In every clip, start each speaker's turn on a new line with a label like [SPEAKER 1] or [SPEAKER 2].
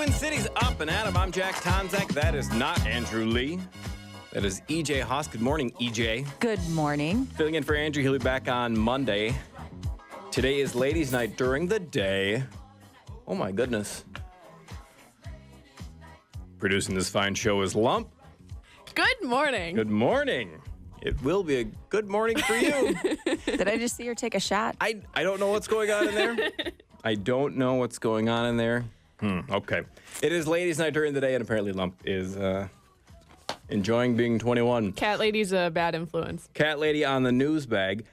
[SPEAKER 1] Twin Cities up and Adam. I'm Jack Tomczak. That is not Andrew Lee. That is EJ Haas. Good morning, EJ.
[SPEAKER 2] Good morning.
[SPEAKER 1] Filling in for Andrew. He'll be back on Monday. Today is ladies' night during the day. Oh, my goodness. Producing this fine show is Lump.
[SPEAKER 3] Good morning.
[SPEAKER 1] Good morning. It will be a good morning for you.
[SPEAKER 2] Did I just see her take a shot?
[SPEAKER 1] I don't know what's going on in there. I don't know what's going on in there. Okay. It is ladies' night during the day, and apparently Lump is enjoying being 21.
[SPEAKER 3] Cat lady's a bad influence.
[SPEAKER 1] Cat lady on the news bag.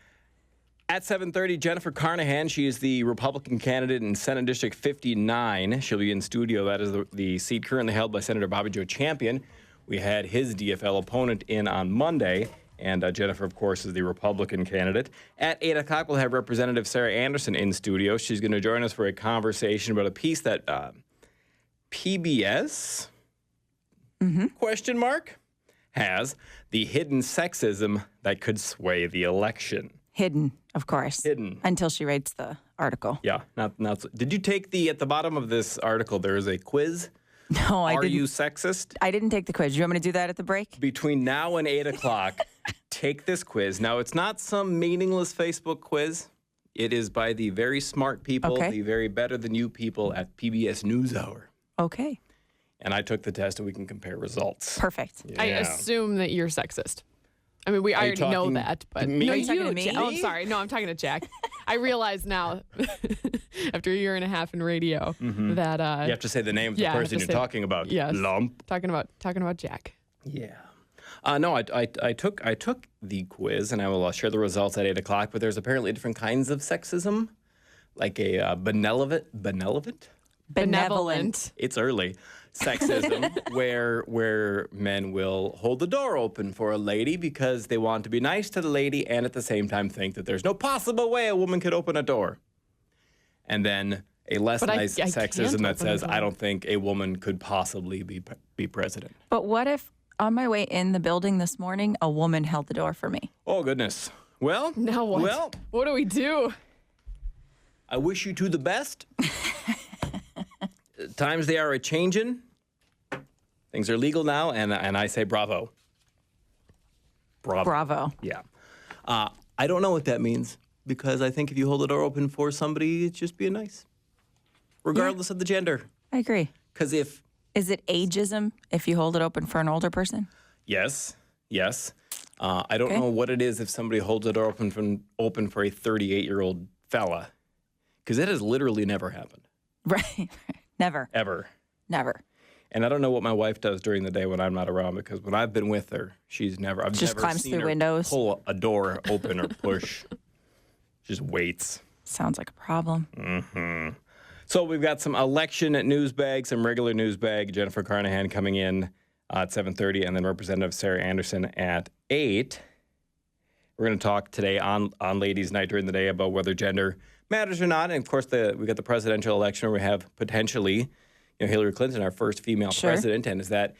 [SPEAKER 1] At 7:30, Jennifer Carnahan. She is the Republican candidate in Senate District 59. She'll be in studio. That is the seat currently held by Senator Bobby Joe Champion. We had his DFL opponent in on Monday. And Jennifer, of course, is the Republican candidate. At 8 o'clock, we'll have Representative Sarah Anderson in studio. She's going to join us for a conversation about a piece that PBS, question mark, has, the hidden sexism that could sway the election.
[SPEAKER 2] Hidden, of course.
[SPEAKER 1] Hidden.
[SPEAKER 2] Until she writes the article.
[SPEAKER 1] Yeah. Not. Did you take at the bottom of this article, there is a quiz?
[SPEAKER 2] No, I didn't.
[SPEAKER 1] Are you sexist?
[SPEAKER 2] I didn't take the quiz. Do you want me to do that at the break?
[SPEAKER 1] Between now and 8 o'clock, take this quiz. Now, it's not some meaningless Facebook quiz. It is by the very smart people, the very better than you people at PBS NewsHour.
[SPEAKER 2] Okay.
[SPEAKER 1] And I took the test, and we can compare results.
[SPEAKER 2] Perfect.
[SPEAKER 1] Yeah.
[SPEAKER 3] I assume that you're sexist. I mean, we already know that, but
[SPEAKER 1] me?
[SPEAKER 3] no,
[SPEAKER 1] Are you
[SPEAKER 2] talking to me?
[SPEAKER 3] Oh, I'm sorry. No, I'm talking to Jack. I realize now, after a year and a half in radio, that
[SPEAKER 1] You have to say the name of the person you're talking about.
[SPEAKER 3] Yes.
[SPEAKER 1] Lump.
[SPEAKER 3] Talking about Jack.
[SPEAKER 1] Yeah. No, I took the quiz, and I will share the results at 8 o'clock. But there's apparently different kinds of sexism, like a benevolent. It's early. Sexism, where men will hold the door open for a lady because they want to be nice to the lady and at the same time think that there's no possible way a woman could open a door. And then a less nice sexism that says, I don't think a woman could possibly be president.
[SPEAKER 2] But what if on my way in the building this morning, a woman held the door for me?
[SPEAKER 1] Oh, goodness. Well,
[SPEAKER 3] Now what?
[SPEAKER 1] Well,
[SPEAKER 3] what do we do?
[SPEAKER 1] I wish you two the best. Times they are a-changin'. Things are legal now, and I say bravo.
[SPEAKER 2] Bravo.
[SPEAKER 1] Yeah. I don't know what that means, because I think if you hold the door open for somebody, it's just being nice, regardless of the gender.
[SPEAKER 2] I agree.
[SPEAKER 1] Because
[SPEAKER 2] Is it ageism if you hold it open for an older person?
[SPEAKER 1] Yes. I don't know what it is if somebody holds the door open for a 38-year-old fella, because it has literally never happened.
[SPEAKER 2] Right. Never.
[SPEAKER 1] Ever.
[SPEAKER 2] Never.
[SPEAKER 1] And I don't know what my wife does during the day when I'm not around, because when I've been with her, I've never
[SPEAKER 2] climbs
[SPEAKER 1] seen
[SPEAKER 2] through
[SPEAKER 1] her
[SPEAKER 2] windows.
[SPEAKER 1] pull a door open or push. Just waits.
[SPEAKER 2] Sounds like a problem.
[SPEAKER 1] So we've got some election news bag, some regular news bag. Jennifer Carnahan coming in at 7:30, and then Representative Sarah Anderson at 8. We're going to talk today on Ladies' Night during the day about whether gender matters or not. And, of course, we got the presidential election where we have potentially Hillary Clinton, our first female president. And is that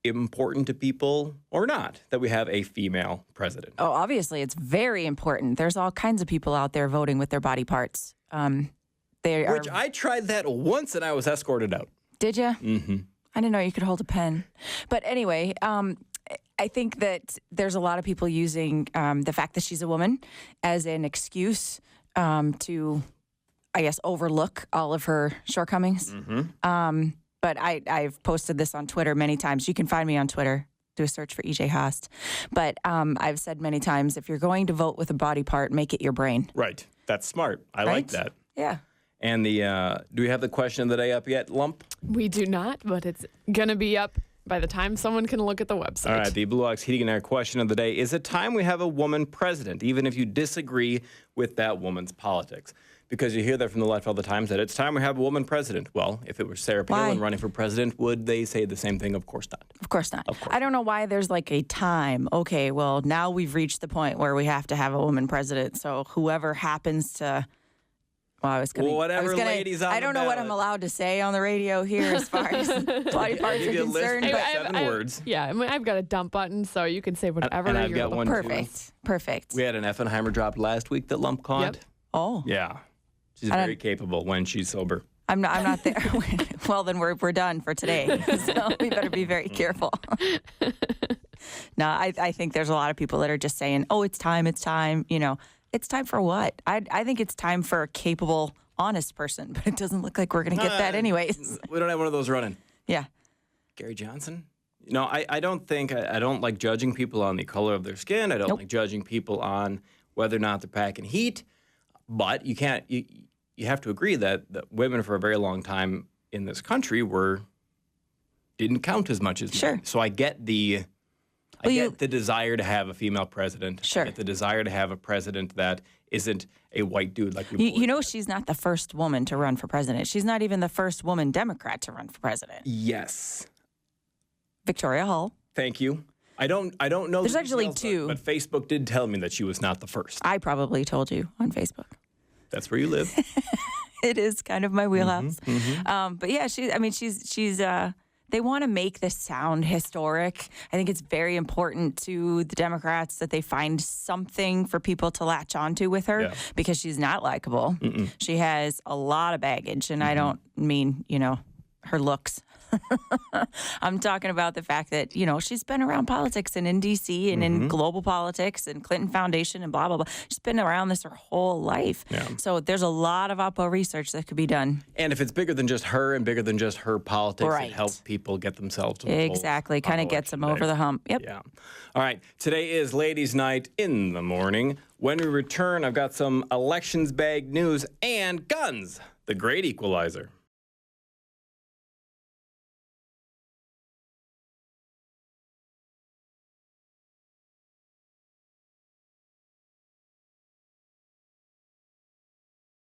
[SPEAKER 1] important to people or not that we have a female president?
[SPEAKER 2] Oh, obviously, it's very important. There's all kinds of people out there voting with their body parts.
[SPEAKER 1] Which I tried that once, and I was escorted out.
[SPEAKER 2] Did you? Mm-hmm. I didn't know you could hold a pen. But anyway, I think that there's a lot of people using the fact that she's a woman as an excuse to, I guess, overlook all of her shortcomings. But I've posted this on Twitter many times. You can find me on Twitter. Do a search for EJ Haas. But I've said many times, if you're going to vote with a body part, make it your brain.
[SPEAKER 1] Right. That's smart. I like that.
[SPEAKER 2] Yeah.
[SPEAKER 1] And do we have the question of the day up yet, Lump?
[SPEAKER 3] We do not, but it's going to be up by the time someone can look at the website.
[SPEAKER 1] All right, the Blue Ox Heating and Air question of the day. Is it time we have a woman president, even if you disagree with that woman's politics? Because you hear that from the left all the time, that it's time we have a woman president. Well, if it was Sarah Palin running for president, would they say the same thing? Of course not.
[SPEAKER 2] Of course not.
[SPEAKER 1] Of course.
[SPEAKER 2] I don't know why there's like a time. Okay, well, now we've reached the point where we have to have a woman president. So whoever happens to... Well,
[SPEAKER 1] ladies on
[SPEAKER 2] I don't
[SPEAKER 1] the
[SPEAKER 2] know what
[SPEAKER 1] ballot.
[SPEAKER 2] I'm allowed to say on the radio here as far as body parts are concerned.
[SPEAKER 1] List
[SPEAKER 2] But
[SPEAKER 1] 7 words.
[SPEAKER 3] Yeah, I mean, I've got a dump button, so you can say whatever.
[SPEAKER 1] And I've got one too.
[SPEAKER 2] Perfect.
[SPEAKER 1] We had an Effenheimer dropped last week that Lump caught.
[SPEAKER 3] Yep.
[SPEAKER 2] Oh.
[SPEAKER 1] Yeah. She's very capable when she's sober.
[SPEAKER 2] I'm not there. Well, then we're done for today. So we better be very careful. No, I think there's a lot of people that are just saying, oh, it's time. You know, it's time for what? I think it's time for a capable, honest person, but it doesn't look like we're going to get that anyways.
[SPEAKER 1] We don't have one of those running.
[SPEAKER 2] Yeah.
[SPEAKER 1] Gary Johnson? No, I don't think, I don't like judging people on the color of their skin. I don't like judging people on whether or not they're packing heat. But you can't, you have to agree that women for a very long time in this country didn't count as much as men. So I get the desire to have a female president.
[SPEAKER 2] Sure.
[SPEAKER 1] I get the desire to have a president that isn't a white dude like
[SPEAKER 2] you know, she's not the first woman to run for president. She's not even the first woman Democrat to run for president.
[SPEAKER 1] Yes.
[SPEAKER 2] Victoria Hull.
[SPEAKER 1] Thank you. I don't know.
[SPEAKER 2] There's actually two.
[SPEAKER 1] But Facebook did tell me that she was not the first.
[SPEAKER 2] I probably told you on Facebook.
[SPEAKER 1] That's where you live.
[SPEAKER 2] It is kind of my wheelhouse. But yeah, she's they want to make this sound historic. I think it's very important to the Democrats that they find something for people to latch onto with her because she's not likable. She has a lot of baggage, and I don't mean, you know, her looks. I'm talking about the fact that, you know, she's been around politics and in D.C. and in global politics and Clinton Foundation and blah, blah, blah. She's been around this her whole life. Yeah. So there's a lot of Oppo research that could be done. And
[SPEAKER 1] if it's bigger than just her and bigger than just her politics, it helps people get themselves to the polls.
[SPEAKER 2] Exactly. Kind of gets them over the hump. Yep.
[SPEAKER 1] Yeah. All right. Today is Ladies' Night in the morning. When we return, I've got some elections bag news and guns, the great equalizer.